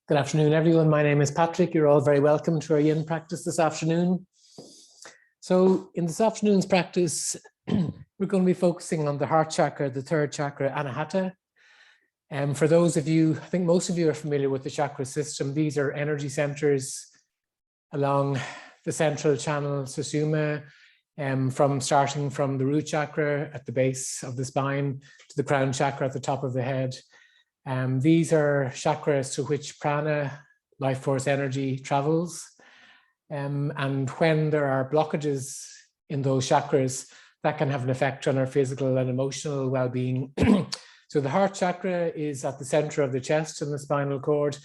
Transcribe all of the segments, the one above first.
Good afternoon, everyone. My name is Patrick. You're all very welcome to our yin practice this afternoon. So in this afternoon's practice, we're going to be focusing on the heart chakra, the third chakra, Anahata. And for those of you, I think most of you are familiar with the chakra system. These are energy centers along the central channel Sushumna, starting from the root chakra at the base of the spine to the crown chakra at the top of the head. These are chakras to which prana, life force energy, travels. And when there are blockages in those chakras, that can have an effect on our physical and emotional well-being. So the heart chakra is at the center of the chest and the spinal cord.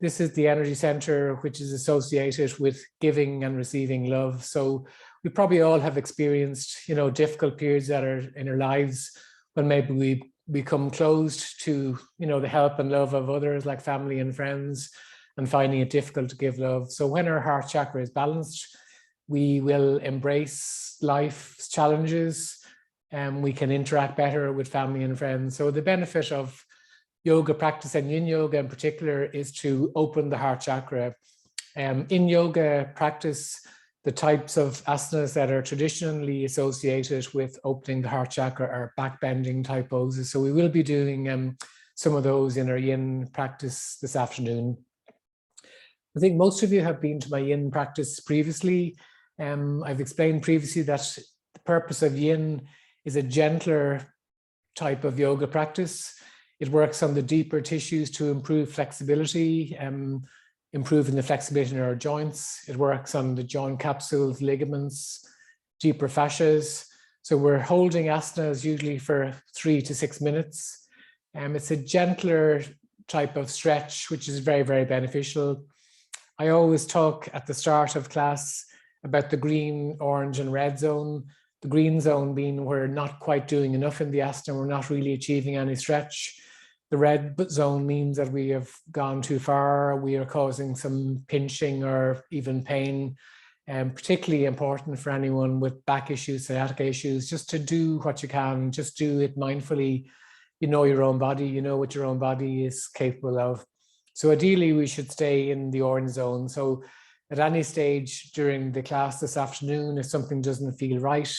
This is the energy center which is associated with giving and receiving love. So we probably all have experienced, difficult periods that are in our lives when maybe we become closed to, the help and love of others like family and friends, and finding it difficult to give love. So when our heart chakra is balanced, we will embrace life's challenges and we can interact better with family and friends. So the benefit of yoga practice, and yin yoga in particular, is to open the heart chakra. In yoga practice, the types of asanas that are traditionally associated with opening the heart chakra are backbending type poses. So we will be doing some of those in our yin practice this afternoon. I think most of you have been to my yin practice previously. I've explained previously that the purpose of yin is a gentler type of yoga practice. It works on the deeper tissues to improve flexibility, improving the flexibility in our joints. It works on the joint capsules, ligaments, deeper fascias. So we're holding asanas usually for 3 to 6 minutes. It's a gentler type of stretch, which is very, very beneficial. I always talk at the start of class about the green, orange, and red zone. The green zone being we're not quite doing enough in the asana, we're not really achieving any stretch. The red zone means that we have gone too far, we are causing some pinching or even pain, and particularly important for anyone with back issues, sciatica issues, just to do what you can, just do it mindfully. You know your own body, you know what your own body is capable of. So ideally we should stay in the orange zone. So at any stage during the class this afternoon, if something doesn't feel right,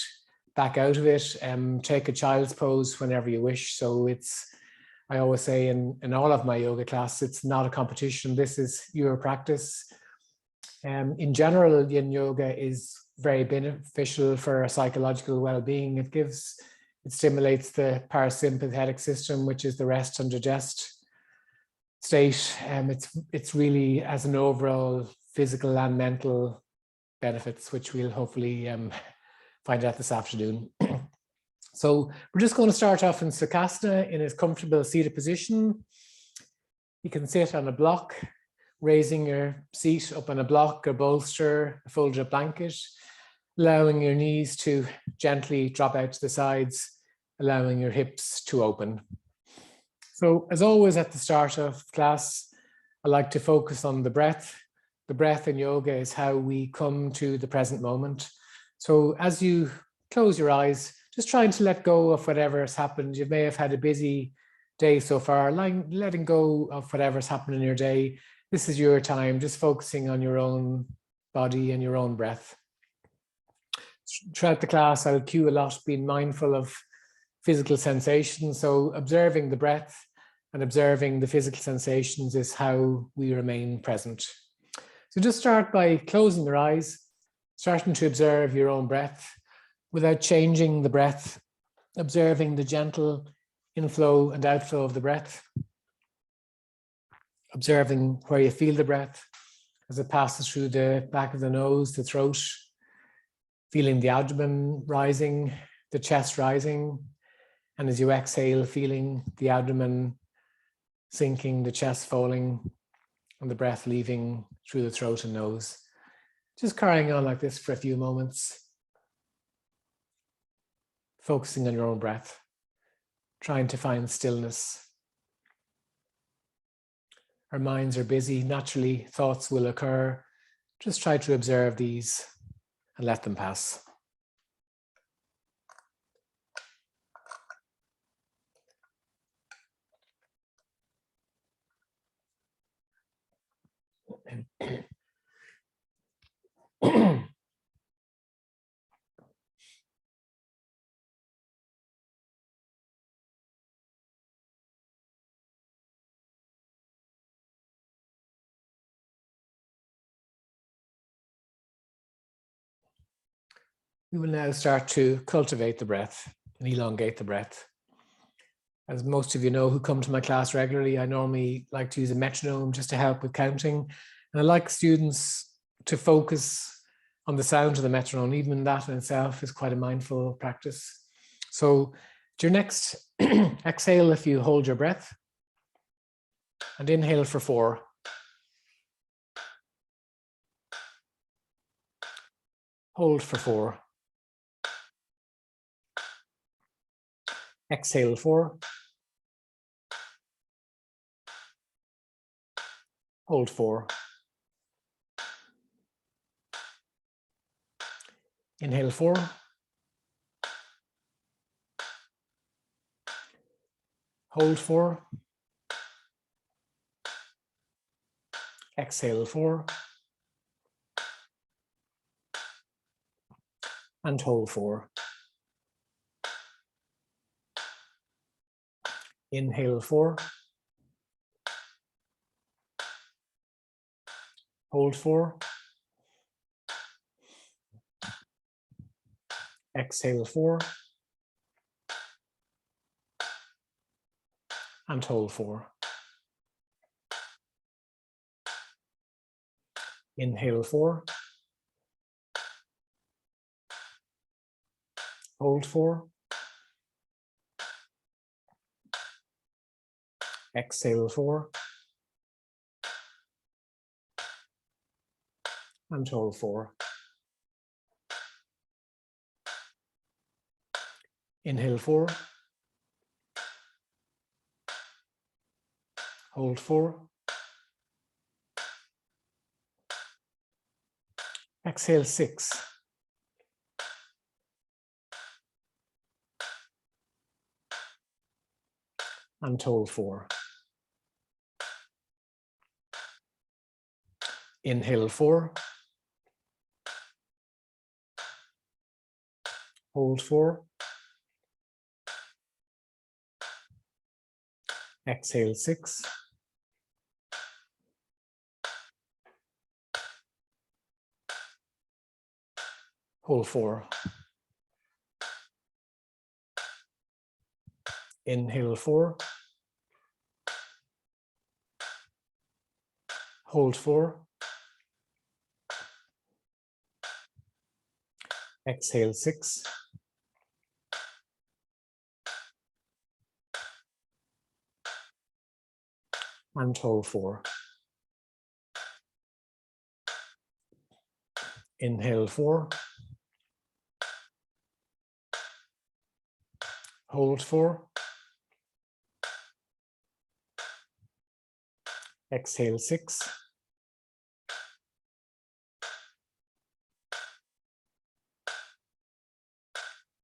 back out of it, take a child's pose whenever you wish. So I always say in all of my yoga class, it's not a competition. This is your practice. In general, yin yoga is very beneficial for our psychological well-being. It stimulates the parasympathetic system, which is the rest and digest state. It's really as an overall physical and mental benefits, which we'll hopefully find out this afternoon. So we're just going to start off in Sukhasana in a comfortable seated position. You can sit on a block, raising your seat up on a block, a bolster, a folded up blanket, allowing your knees to gently drop out to the sides, allowing your hips to open. So as always at the start of class, I like to focus on the breath. The breath in yoga is how we come to the present moment. So as you close your eyes, just trying to let go of whatever has happened. You may have had a busy day so far, letting go of whatever's happened in your day. This is your time, just focusing on your own body and your own breath. Throughout the class, I'll cue a lot, being mindful of physical sensations. So observing the breath and observing the physical sensations is how we remain present. So just start by closing your eyes, starting to observe your own breath without changing the breath, observing the gentle inflow and outflow of the breath, observing where you feel the breath as it passes through the back of the nose, the throat, feeling the abdomen rising, the chest rising, and as you exhale, feeling the abdomen sinking, the chest falling, and the breath leaving through the throat and nose. Just carrying on like this for a few moments, focusing on your own breath, trying to find stillness. Our minds are busy, naturally thoughts will occur. Just try to observe these and let them pass. We will now start to cultivate the breath and elongate the breath. As most of you know who come to my class regularly, I normally like to use a metronome just to help with counting. And I like students to focus on the sound of the metronome. Even that in itself is quite a mindful practice. So your next exhale, if you hold your breath, and inhale for 4. Hold for 4. Exhale 4. Hold 4. Inhale 4. Hold 4. Exhale 4. And hold 4. Inhale 4. Hold 4. Exhale 4. And hold 4. Inhale 4. Hold 4. Exhale 4. And hold 4. Inhale 4. Hold 4. Exhale 6. And hold 4. Inhale 4. Hold 4. Exhale 6. Hold 4. Inhale 4. Hold 4. Exhale 6. And hold 4. Inhale 4. Hold 4. Exhale 6.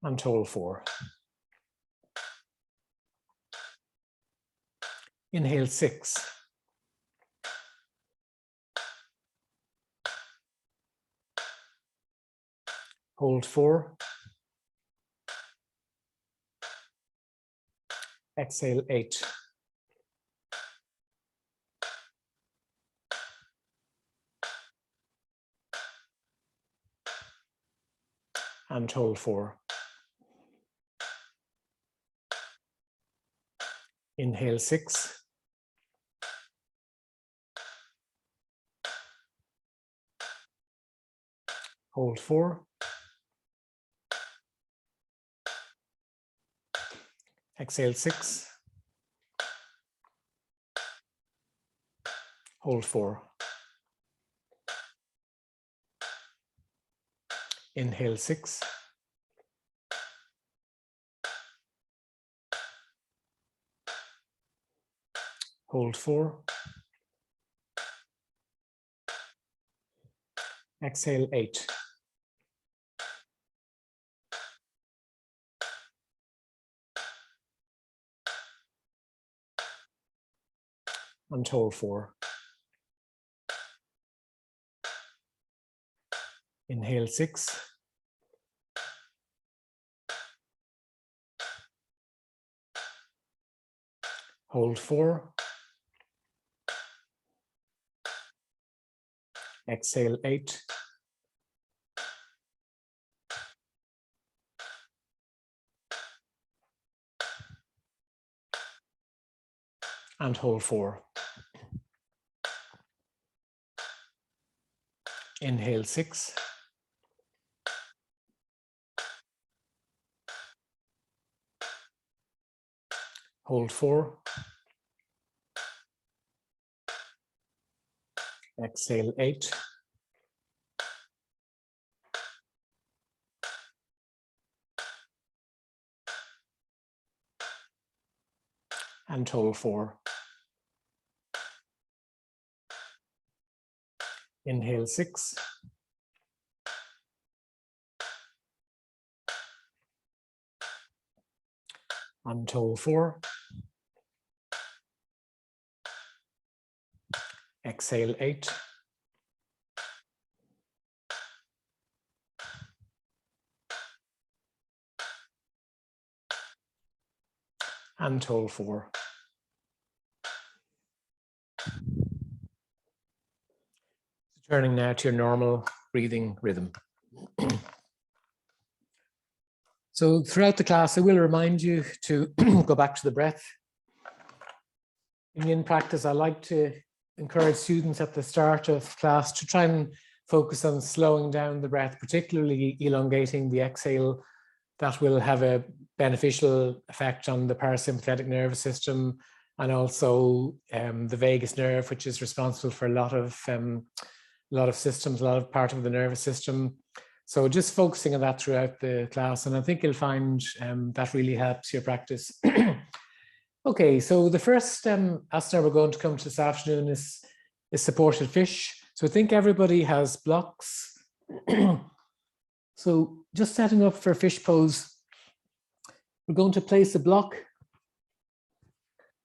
And hold 4. Inhale 6. Hold 4. Exhale 8. And hold 4. Inhale 6. Hold 4. Exhale 6. Hold 4. Inhale 6. Hold 4. Exhale 8. And hold 4. Inhale 6. Hold 4. Exhale 8. And hold 4. Inhale 6. Hold 4. Exhale 8. And hold 4. Inhale 6. And hold 4. Exhale 8. And hold 4. Turning now to your normal breathing rhythm. So throughout the class, I will remind you to go back to the breath. In practice, I like to encourage students at the start of class to try and focus on slowing down the breath, particularly elongating the exhale. That will have a beneficial effect on the parasympathetic nervous system and also the vagus nerve, which is responsible for a lot of systems, a lot of part of the nervous system. So just focusing on that throughout the class, and I think you'll find that really helps your practice. Okay, so the first asana we're going to come to this afternoon is supported fish. So I think everybody has blocks. So just setting up for fish pose, we're going to place a block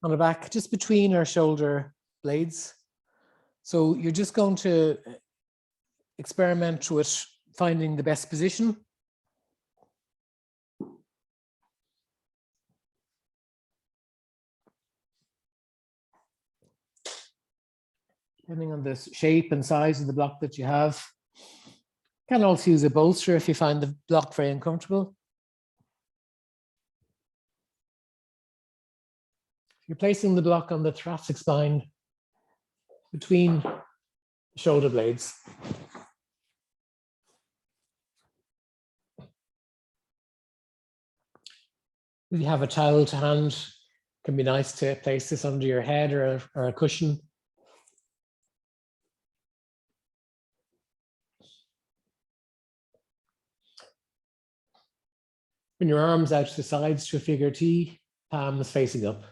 on the back, just between our shoulder blades. So you're just going to experiment with finding the best position. Depending on the shape and size of the block that you have. You can also use a bolster if you find the block very uncomfortable. You're placing the block on the thoracic spine between the shoulder blades. If you have a towel to hand, it can be nice to place this under your head or a cushion. Bring your arms out to the sides to a figure T, palms facing up.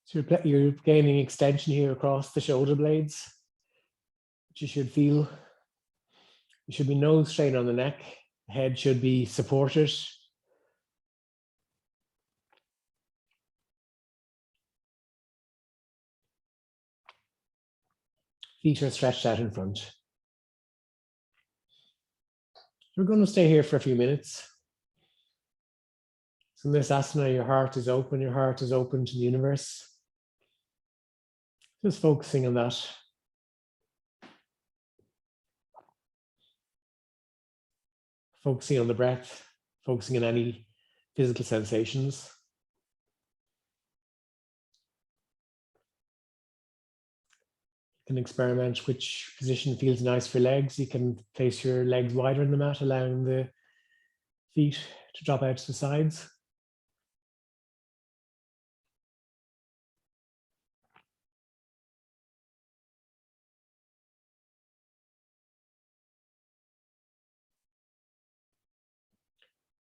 So you're gaining extension here across the shoulder blades, which you should feel. You should be nose straight on the neck. The head should be supported. Feet are stretched out in front. We're going to stay here for a few minutes. So in this asana, your heart is open to the universe. Just focusing on that. Focusing on the breath, focusing on any physical sensations. You can experiment which position feels nice for legs. You can place your legs wider in the mat, allowing the feet to drop out to the sides.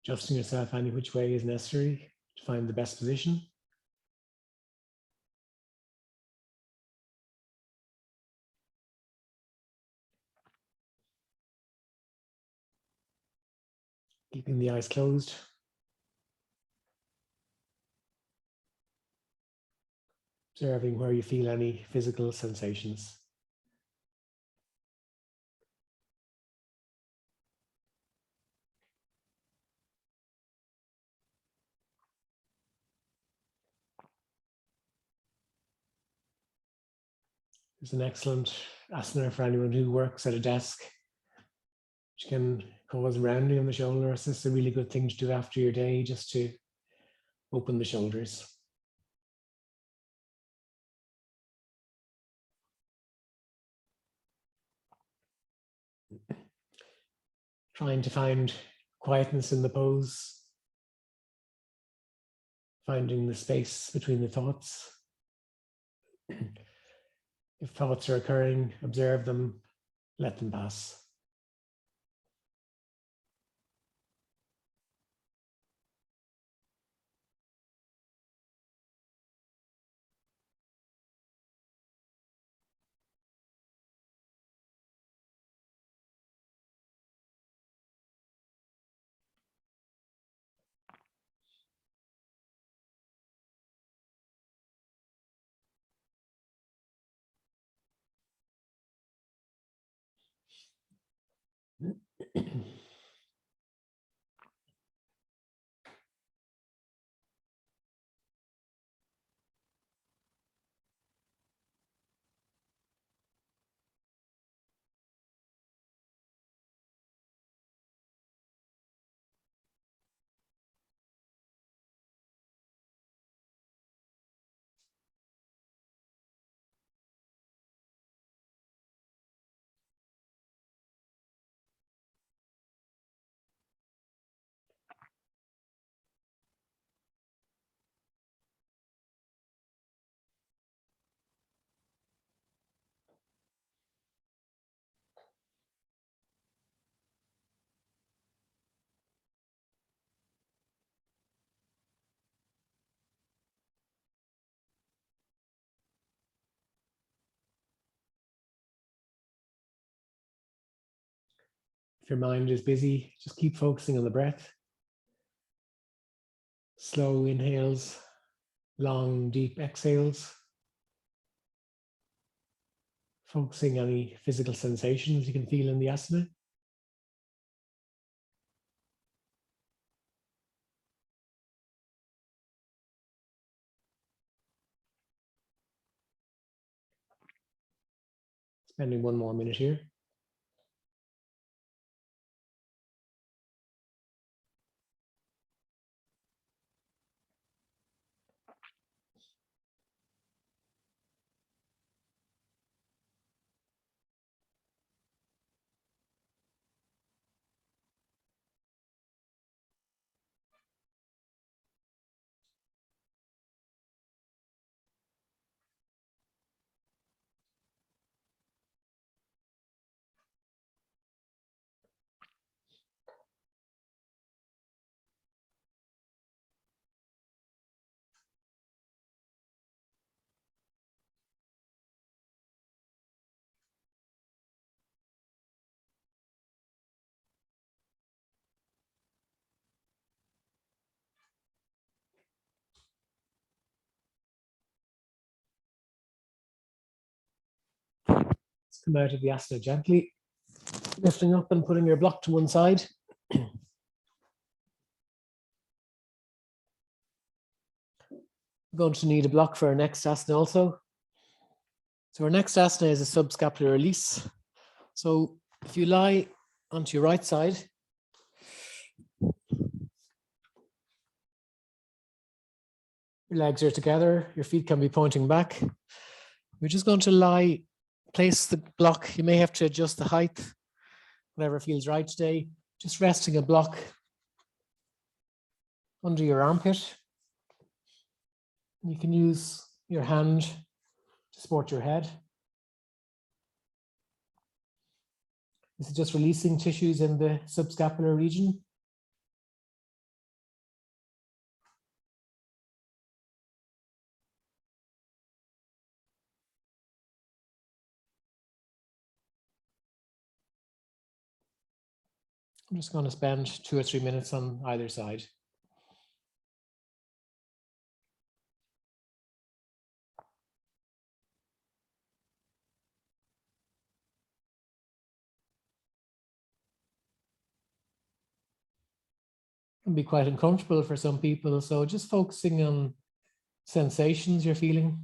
Adjusting yourself any which way is necessary to find the best position. Keeping the eyes closed. Observing where you feel any physical sensations. It's an excellent asana for anyone who works at a desk, which can cause rounding on the shoulders. This is a really good thing to do after your day, just to open the shoulders. Trying to find quietness in the pose, finding the space between the thoughts. If thoughts are occurring, observe them, let them pass. If your mind is busy, just keep focusing on the breath. Slow inhales, long, deep exhales. Focusing on any physical sensations you can feel in the asana. Spending one more minute here. Let's come out of the asana gently, lifting up and putting your block to one side. We're going to need a block for our next asana also. So our next asana is a subscapular release. So if you lie onto your right side, your legs are together, your feet can be pointing back. We're just going to place the block. You may have to adjust the height, whatever feels right today. Just resting a block under your armpit. You can use your hand to support your head. This is just releasing tissues in the subscapular region. I'm just going to spend 2 or 3 minutes on either side. It can be quite uncomfortable for some people, so just focusing on sensations you're feeling.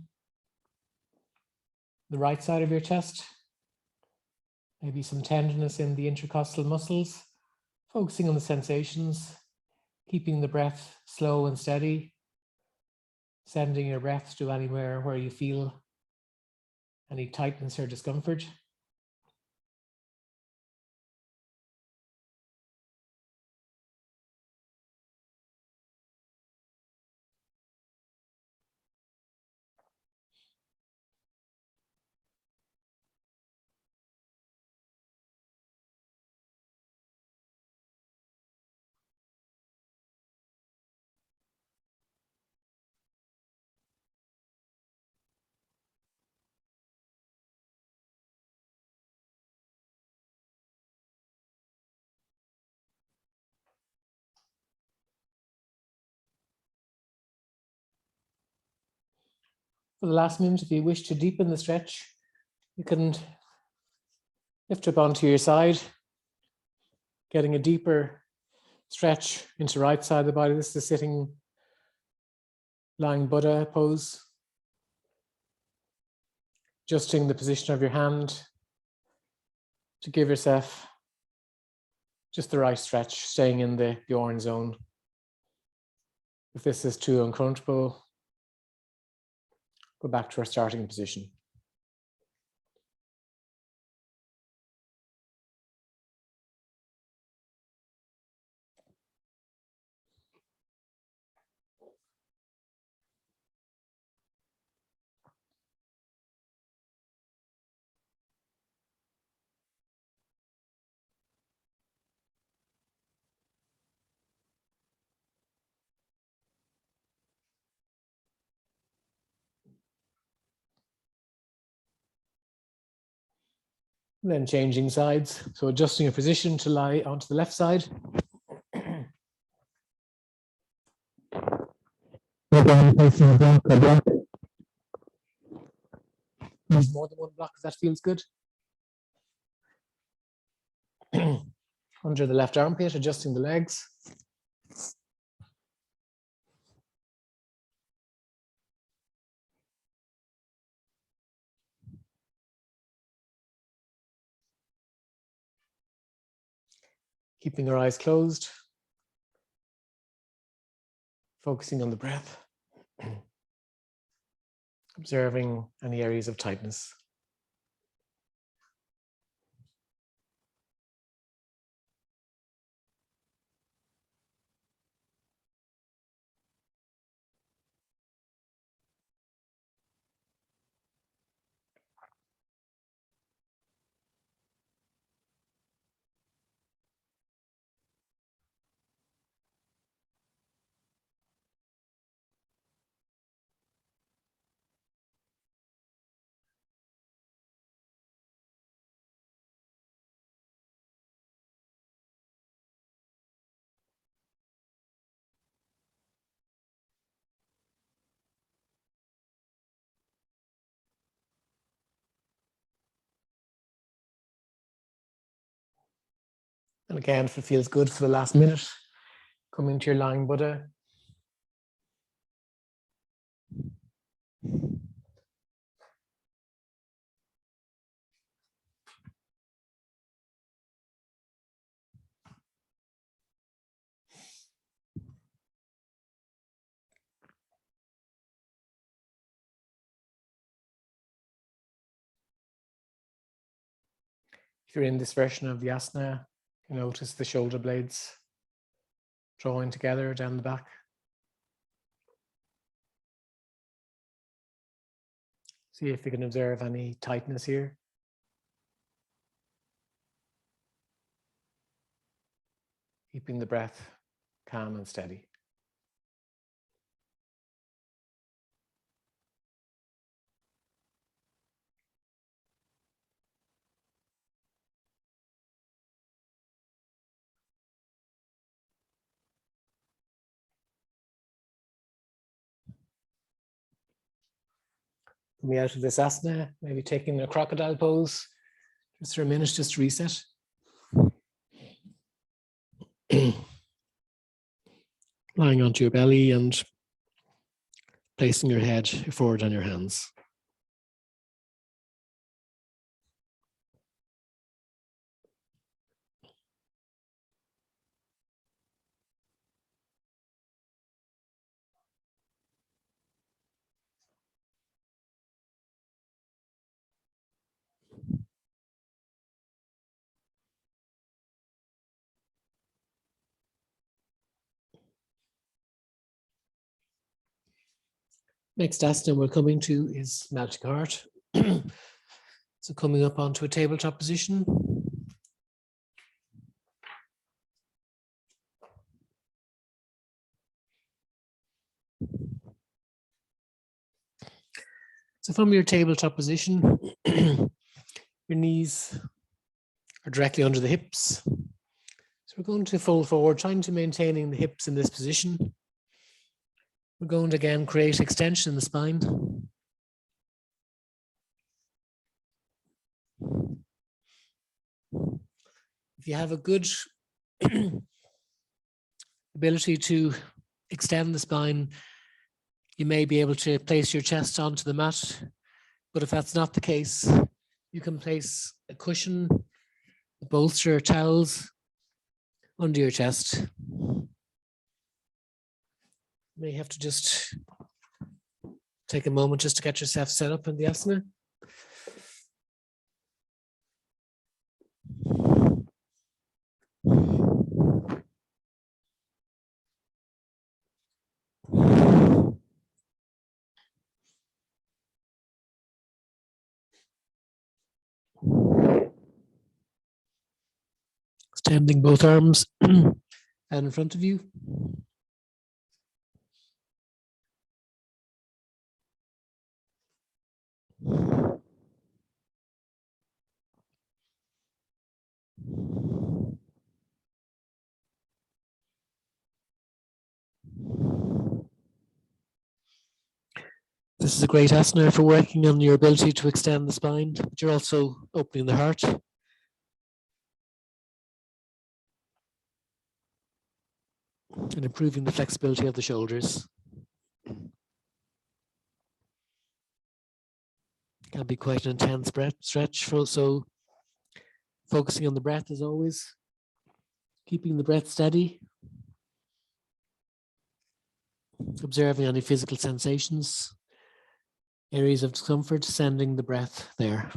The right side of your chest, maybe some tenderness in the intercostal muscles, focusing on the sensations, keeping the breath slow and steady, sending your breath to anywhere where you feel any tightness or discomfort. For the last minute, if you wish to deepen the stretch, you can lift up onto your side, getting a deeper stretch into the right side of the body. This is the sitting lying Buddha pose. Adjusting the position of your hand to give yourself just the right stretch, staying in the orange zone. If this is too uncomfortable, go back to our starting position. And then changing sides. So adjusting your position to lie onto the left side. Use more than one block if that feels good. Under the left armpit, adjusting the legs. Keeping our eyes closed. Focusing on the breath. Observing any areas of tightness. And again, if it feels good for the last minute, come into your lying Buddha. If you're in this version of the asana, you notice the shoulder blades drawing together down the back. See if you can observe any tightness here. Keeping the breath calm and steady. Coming out of this asana, maybe taking a crocodile pose just for a minute, just to reset. Lying onto your belly and placing your head forward on your hands. Next asana we're coming to is melting heart. So coming up onto a tabletop position. So from your tabletop position, your knees are directly under the hips. So we're going to fold forward, trying to maintaining the hips in this position. We're going to again create extension in the spine. If you have a good ability to extend the spine, you may be able to place your chest onto the mat. But if that's not the case, you can place a cushion, a bolster, towels under your chest. You may have to just take a moment just to get yourself set up in the asana. Extending both arms and in front of you. This is a great asana for working on your ability to extend the spine, but you're also opening the heart. And improving the flexibility of the shoulders. Can be quite an intense stretch, so focusing on the breath as always, keeping the breath steady, observing any physical sensations, areas of discomfort, sending the breath there.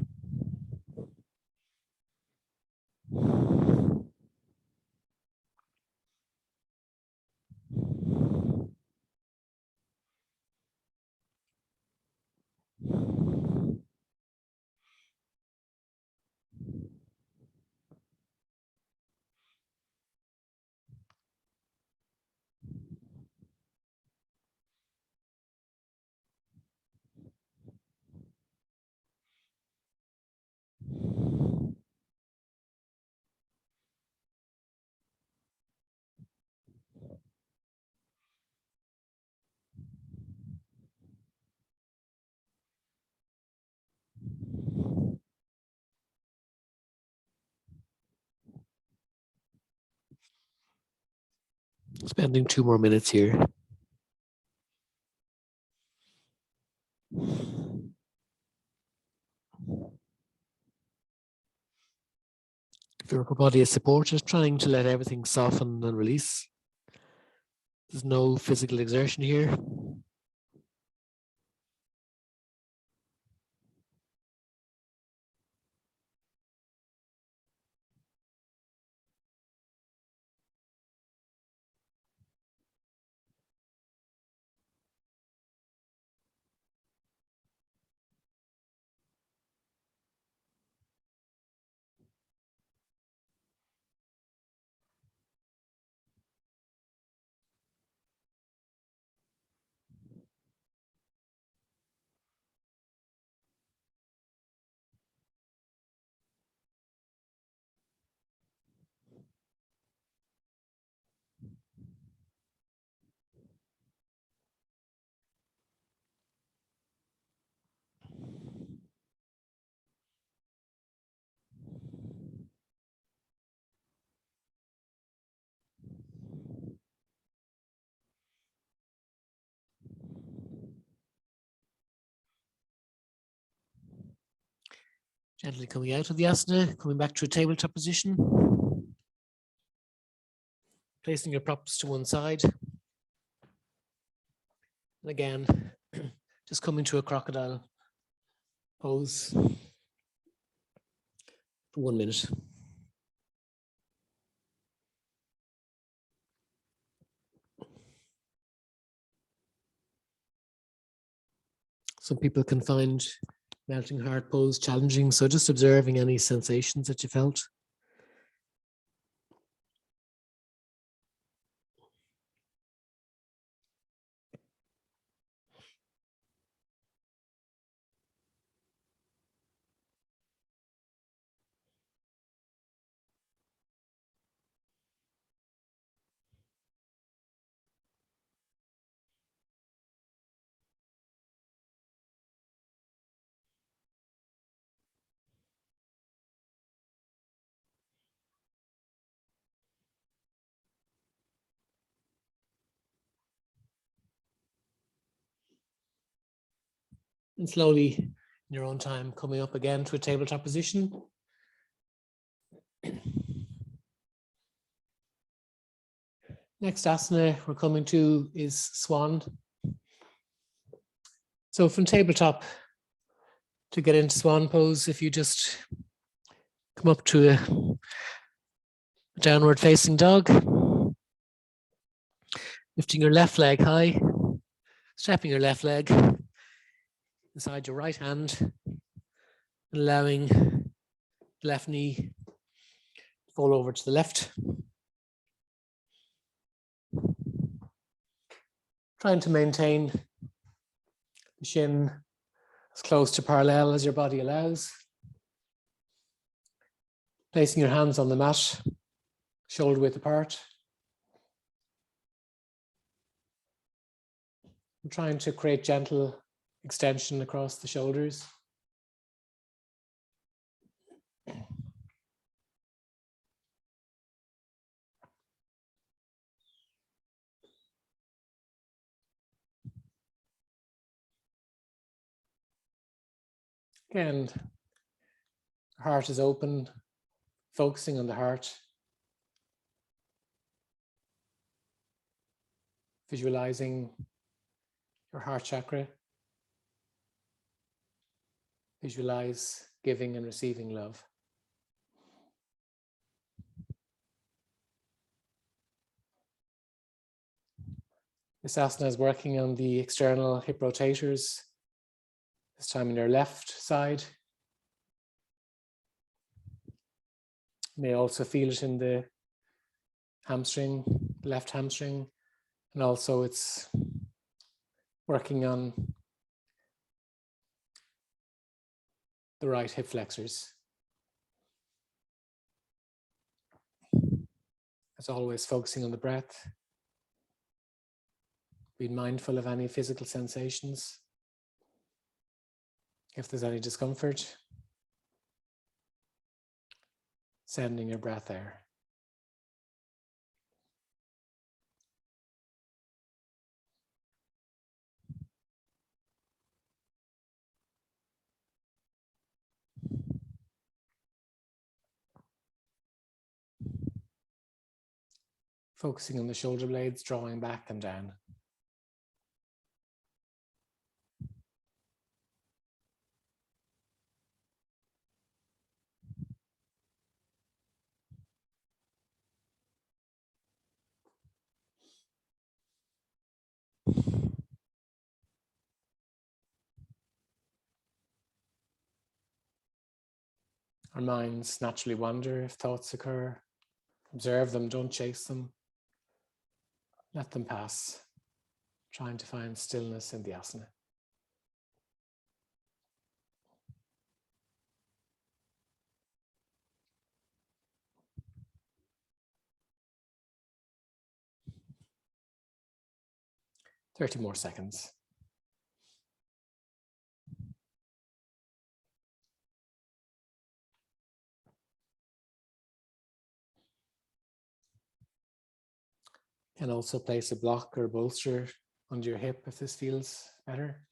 Spending 2 more minutes here. If your upper body is supported, trying to let everything soften and release. There's no physical exertion here. Gently coming out of the asana, coming back to a tabletop position. Placing your props to one side. And again, just coming to a crocodile pose for 1 minute. Some people can find melting heart pose challenging, so just observing any sensations that you felt. And slowly, in your own time, coming up again to a tabletop position. Next asana we're coming to is swan. So from tabletop to get into swan pose, if you just come up to a downward facing dog, lifting your left leg high, stepping your left leg inside your right hand, allowing the left knee to fall over to the left. Trying to maintain the shin as close to parallel as your body allows. Placing your hands on the mat, shoulder width apart. I'm trying to create gentle extension across the shoulders. Again, the heart is open, focusing on the heart. Visualizing your heart chakra. Visualize giving and receiving love. This asana is working on the external hip rotators, this time in your left side. You may also feel it in the hamstring, left hamstring, and also it's working on the right hip flexors. As always, focusing on the breath. Being mindful of any physical sensations. If there's any discomfort, sending your breath there. Focusing on the shoulder blades, drawing back and down. Our minds naturally wander if thoughts occur. Observe them, don't chase them. Let them pass, trying to find stillness in the asana. Thirty more seconds. Can also place a block or bolster under your hip if this feels better.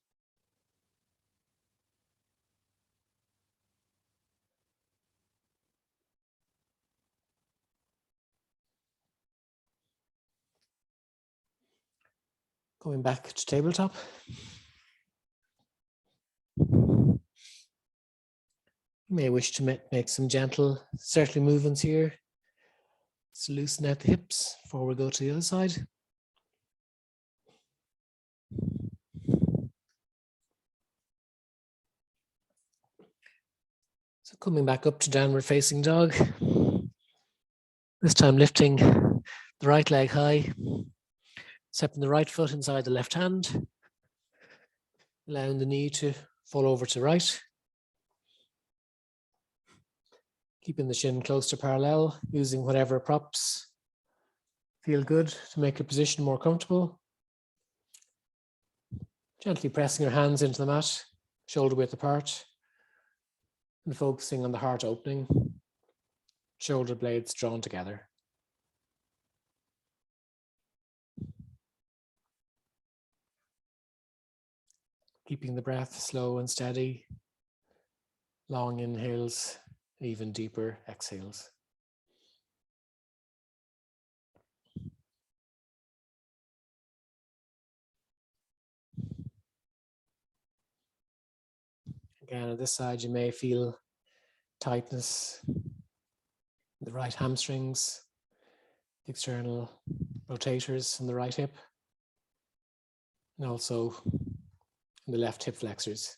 Coming back to tabletop. You may wish to make some gentle circular movements here. So loosen out the hips before we go to the other side. So coming back up to downward facing dog. This time lifting the right leg high, stepping the right foot inside the left hand, allowing the knee to fall over to right. Keeping the shin close to parallel, using whatever props feel good to make your position more comfortable. Gently pressing your hands into the mat, shoulder width apart, and focusing on the heart opening, shoulder blades drawn together. Keeping the breath slow and steady, long inhales, even deeper exhales. Again, on this side, you may feel tightness in the right hamstrings, the external rotators in the right hip, and also in the left hip flexors.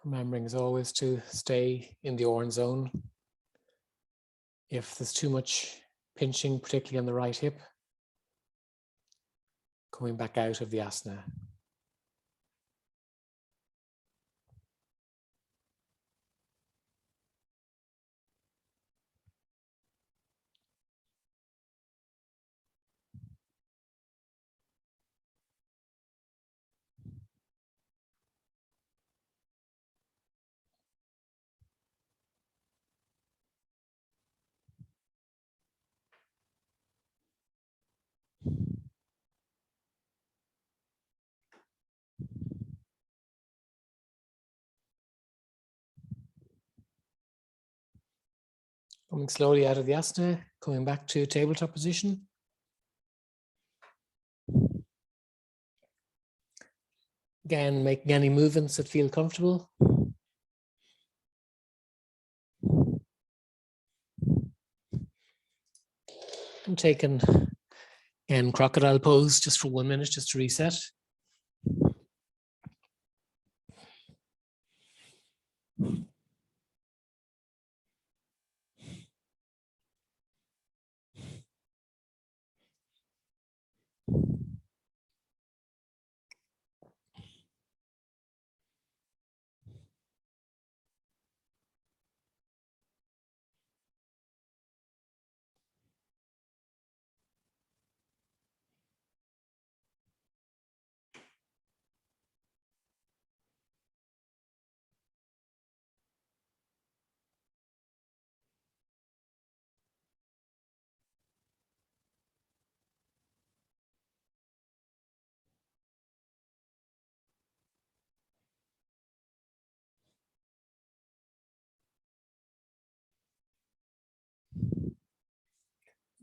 Remembering as always to stay in the orange zone. If there's too much pinching, particularly on the right hip, coming back out of the asana. Coming slowly out of the asana, coming back to tabletop position. Again, making any movements that feel comfortable. And taking, again, crocodile pose just for 1 minute, just to reset.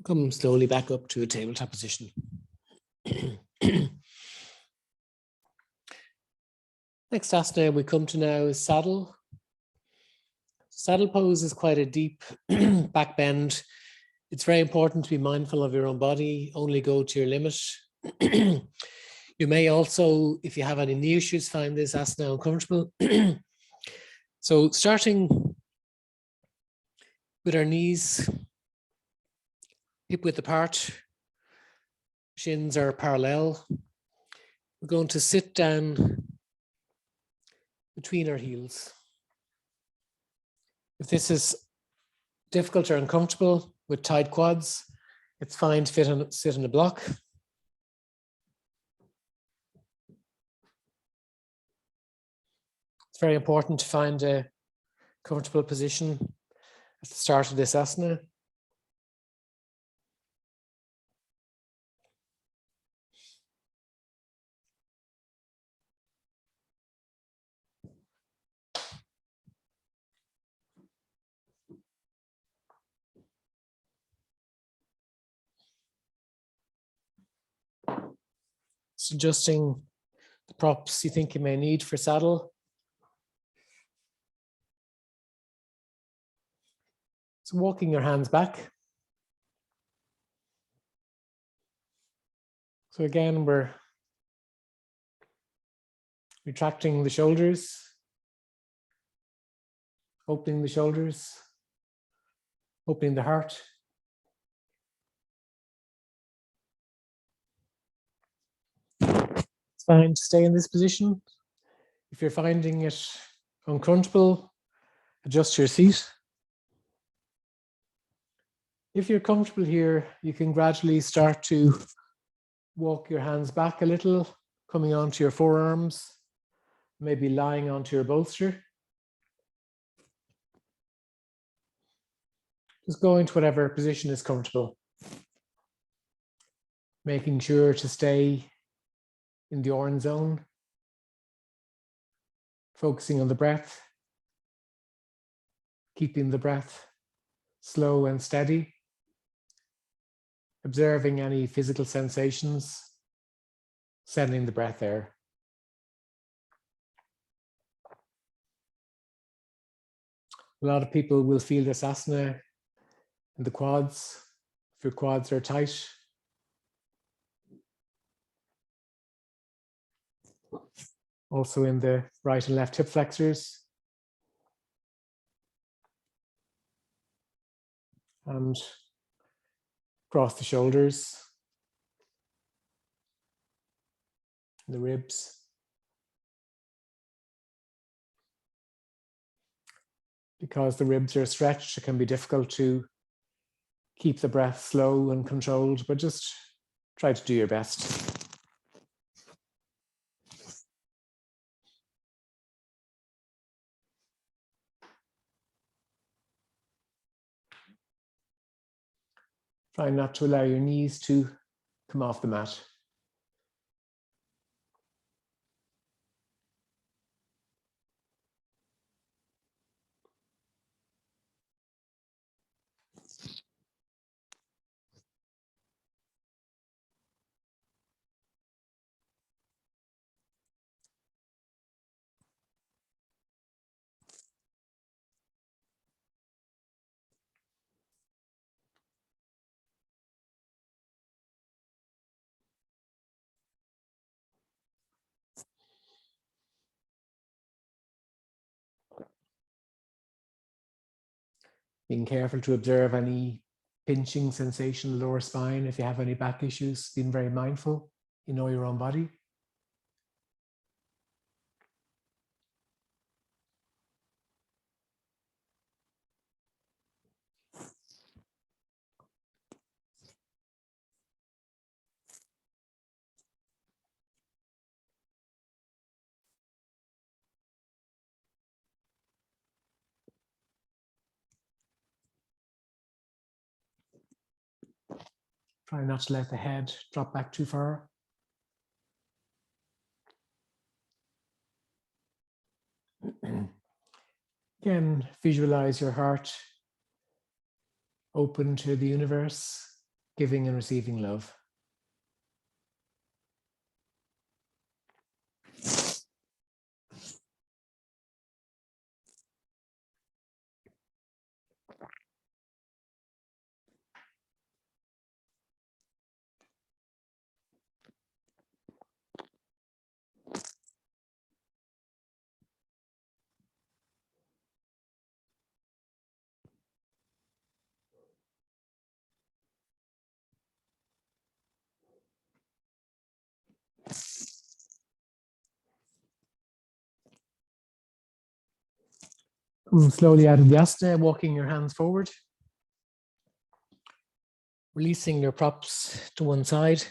Come slowly back up to a tabletop position. Next asana we come to now is saddle. Saddle pose is quite a deep back bend. It's very important to be mindful of your own body, only go to your limit. You may also, if you have any knee issues, find this asana uncomfortable. So starting with our knees hip width apart, shins are parallel. We're going to sit down between our heels. If this is difficult or uncomfortable with tight quads, it's fine to sit in a block. It's very important to find a comfortable position at the start of this asana. So adjusting the props you think you may need for saddle. So walking your hands back. So again, we're retracting the shoulders, opening the shoulders, opening the heart. It's fine to stay in this position. If you're finding it uncomfortable, adjust your seat. If you're comfortable here, you can gradually start to walk your hands back a little, coming onto your forearms, maybe lying onto your bolster. Just go into whatever position is comfortable. Making sure to stay in the orange zone. Focusing on the breath. Keeping the breath slow and steady. Observing any physical sensations. Sending the breath there. A lot of people will feel this asana in the quads, if your quads are tight. Also in the right and left hip flexors. And across the shoulders, the ribs. Because the ribs are stretched, it can be difficult to keep the breath slow and controlled, but just try to do your best. Try not to allow your knees to come off the mat. Being careful to observe any pinching sensation in the lower spine. If you have any back issues, being very mindful, you know your own body. Try not to let the head drop back too far. Again, visualize your heart open to the universe, giving and receiving love. Come slowly out of the asana, walking your hands forward. Releasing your props to one side.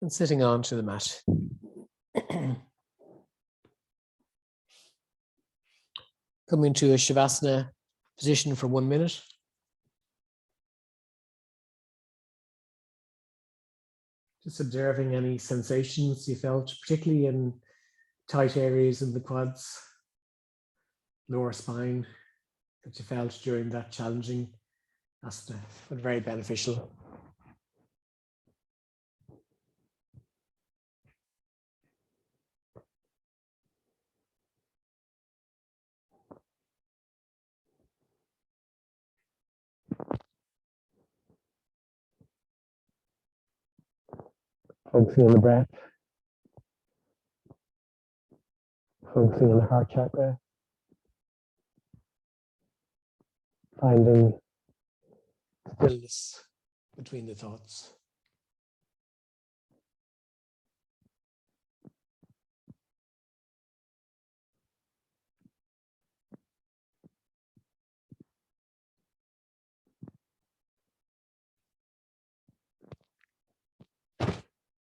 And sitting onto the mat. Coming to a Shavasana position for 1 minute. Just observing any sensations you felt, particularly in tight areas in the quads, lower spine, that you felt during that challenging asana, but very beneficial. Focusing on the breath, focusing on the heart chakra, finding stillness between the thoughts.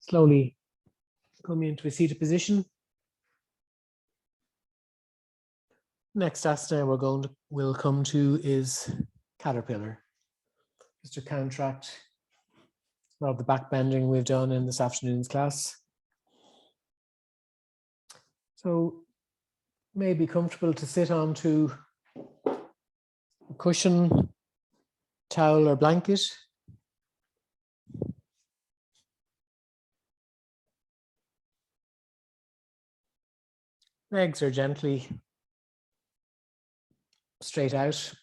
Slowly coming into a seated position. Next asana we'll come to is caterpillar. Just to counteract a lot of the back bending we've done in this afternoon's class. So may be comfortable to sit onto a cushion, towel or blanket. Legs are gently straight out.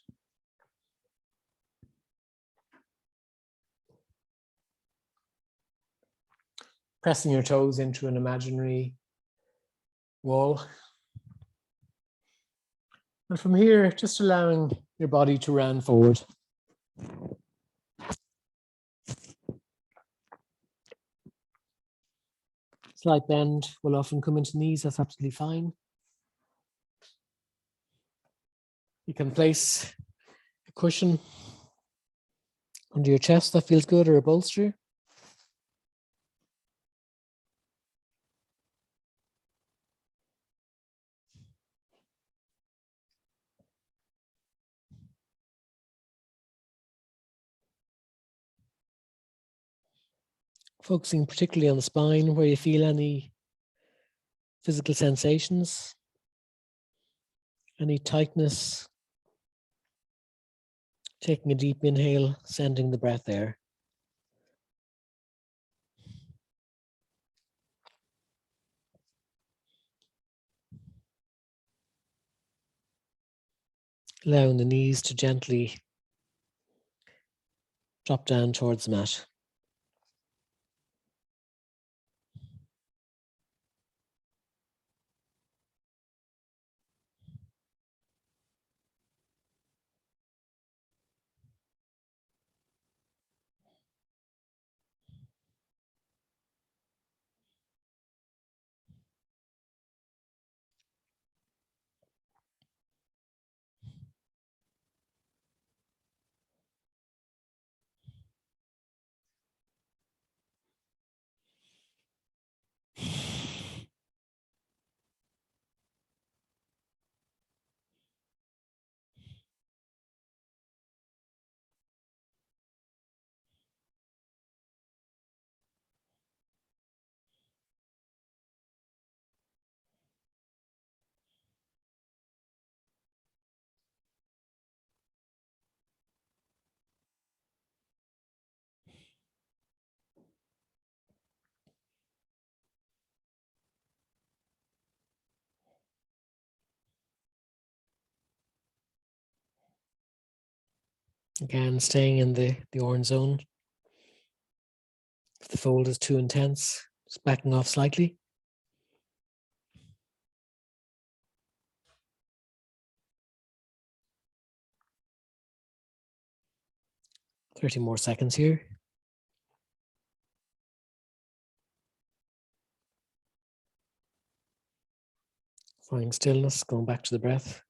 Pressing your toes into an imaginary wall. And from here, just allowing your body to round forward. Slight bend will often come into knees, that's absolutely fine. You can place a cushion under your chest, that feels good, or a bolster. Focusing particularly on the spine where you feel any physical sensations, any tightness. Taking a deep inhale, sending the breath there. Allowing the knees to gently drop down towards the mat. Again, staying in the orange zone. If the fold is too intense, just backing off slightly. 30 more seconds here. Finding stillness, going back to the breath.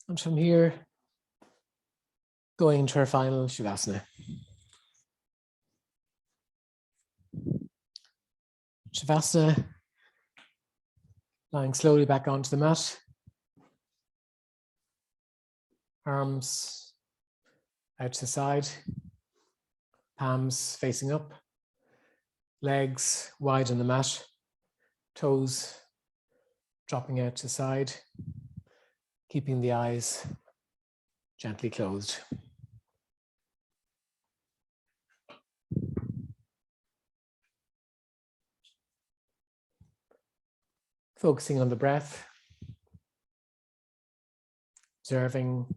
And from here, going to our final Shavasana. Shavasana, lying slowly back onto the mat. Arms out to the side, palms facing up, legs wide on the mat, toes dropping out to the side, keeping the eyes gently closed. Focusing on the breath, observing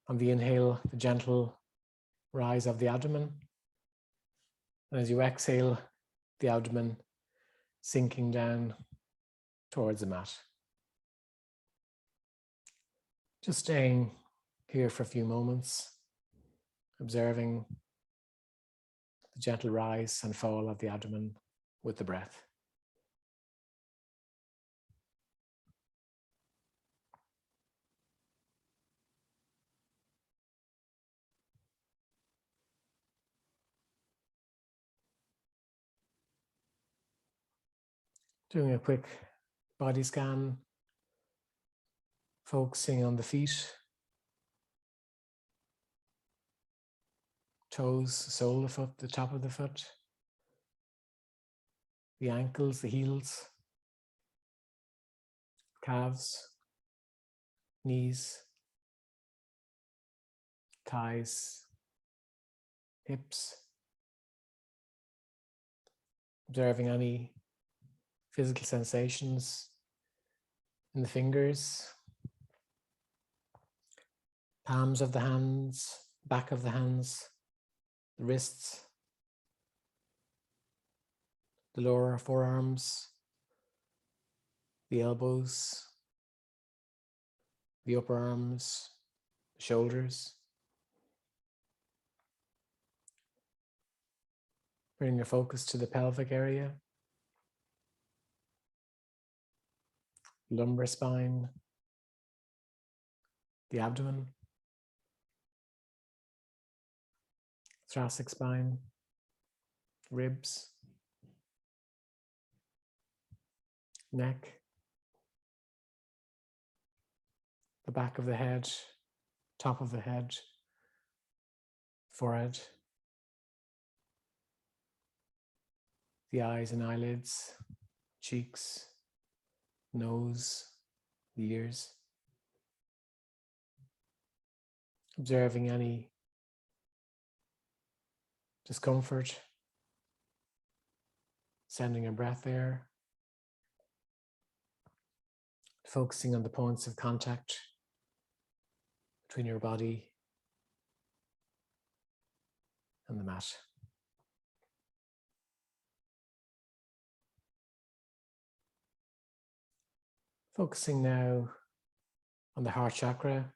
on the inhale, the gentle rise of the abdomen. And as you exhale, the abdomen sinking down towards the mat. Just staying here for a few moments, observing the gentle rise and fall of the abdomen with the breath. Doing a quick body scan, focusing on the feet, toes, the sole of the foot, the top of the foot, the ankles, the heels, calves, knees, thighs, hips. Observing any physical sensations in the fingers, palms of the hands, back of the hands, the wrists, the lower forearms, the elbows, the upper arms, the shoulders. Bring your focus to the pelvic area, lumbar spine, the abdomen, thoracic spine, ribs, neck, the back of the head, top of the head, forehead, the eyes and eyelids, cheeks, nose, the ears. Observing any discomfort, sending a breath there, focusing on the points of contact between your body and the mat. Focusing now on the heart chakra,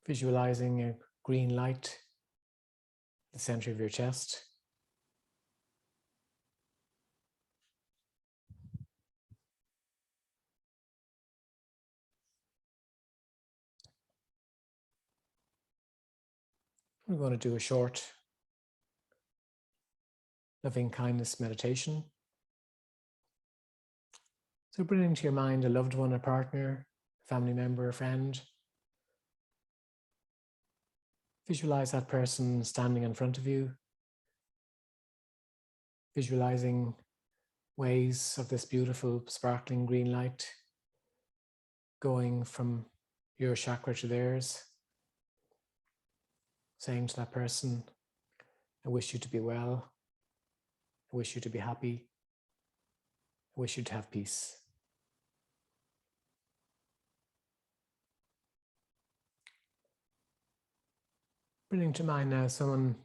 visualizing a green light at the center of your chest. We're going to do a short loving kindness meditation. So bring into your mind a loved one, a partner, family member, a friend. Visualize that person standing in front of you, visualizing waves of this beautiful sparkling green light going from your chakra to theirs, saying to that person, I wish you to be well, I wish you to be happy, I wish you to have peace. Bringing to mind now someone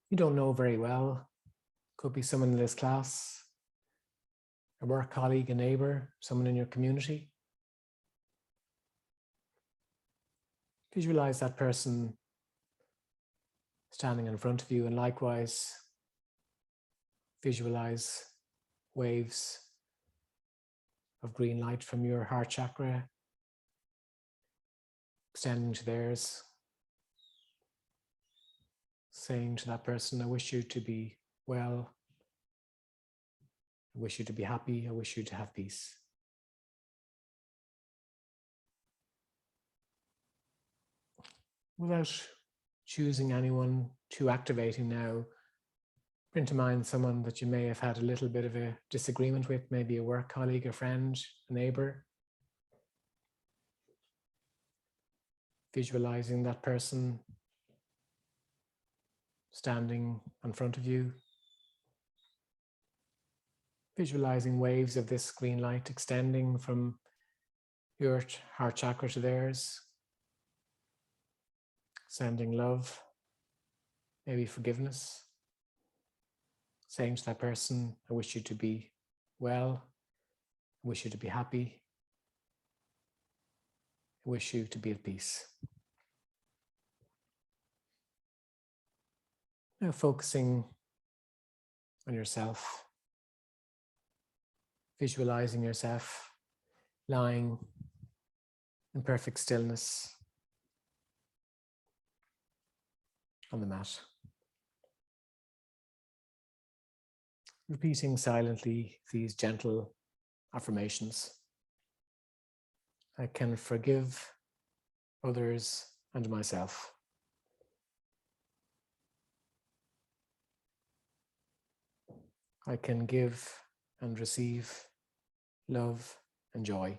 you don't know very well. Could be someone in this class, a work colleague, a neighbor, someone in your community. Visualize that person standing in front of you, and likewise visualize waves of green light from your heart chakra extending to theirs, saying to that person, I wish you to be well, I wish you to be happy, I wish you to have peace. Without choosing anyone too activating now, bring to mind someone that you may have had a little bit of a disagreement with, maybe a work colleague, a friend, a neighbor. Visualizing that person standing in front of you. Visualizing waves of this green light extending from your heart chakra to theirs. Sending love, maybe forgiveness. Saying to that person, I wish you to be well, I wish you to be happy, I wish you to be at peace. Now focusing on yourself, visualizing yourself lying in perfect stillness on the mat. Repeating silently these gentle affirmations. I can forgive others and myself. I can give and receive love and joy.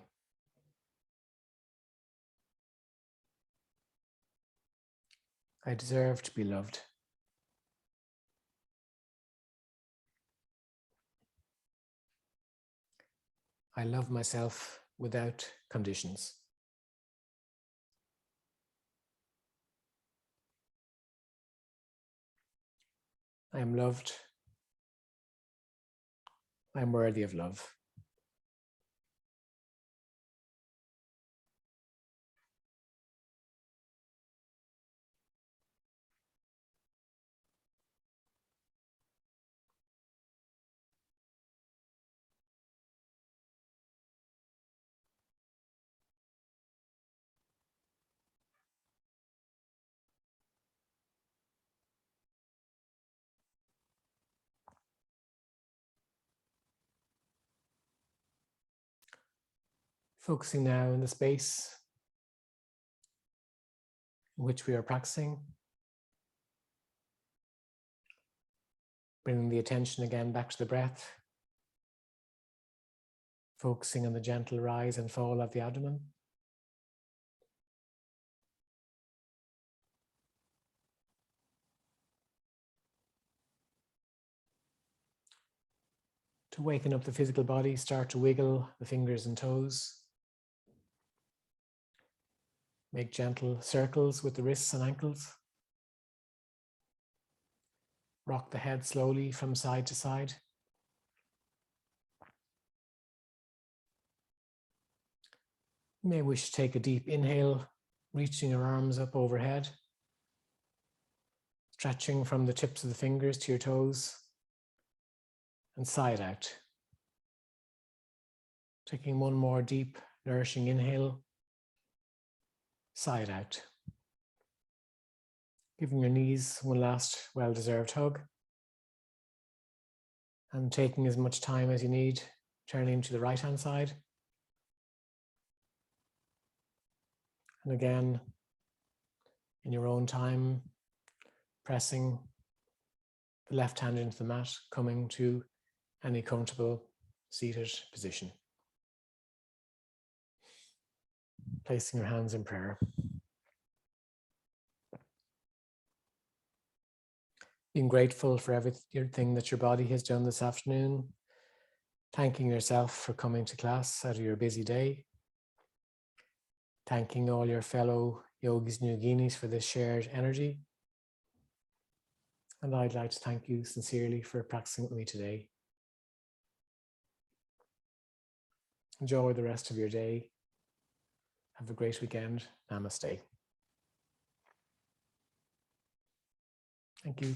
I deserve to be loved. I love myself without conditions. I am loved. I am worthy of love. Focusing now in the space in which we are practicing. Bringing the attention again back to the breath. Focusing on the gentle rise and fall of the abdomen. To waken up the physical body, start to wiggle the fingers and toes. Make gentle circles with the wrists and ankles. Rock the head slowly from side to side. You may wish to take a deep inhale, reaching your arms up overhead. Stretching from the tips of the fingers to your toes. And sigh it out. Taking one more deep, nourishing inhale. Sigh it out. Giving your knees one last well-deserved hug. And taking as much time as you need, turning to the right-hand side. And again, in your own time, pressing the left hand into the mat, coming to any comfortable seated position. Placing your hands in prayer. Being grateful for everything that your body has done this afternoon. Thanking yourself for coming to class out of your busy day. Thanking all your fellow yogis and yoginis for this shared energy. And I'd like to thank you sincerely for practicing with me today. Enjoy the rest of your day. Have a great weekend. Namaste. Thank you.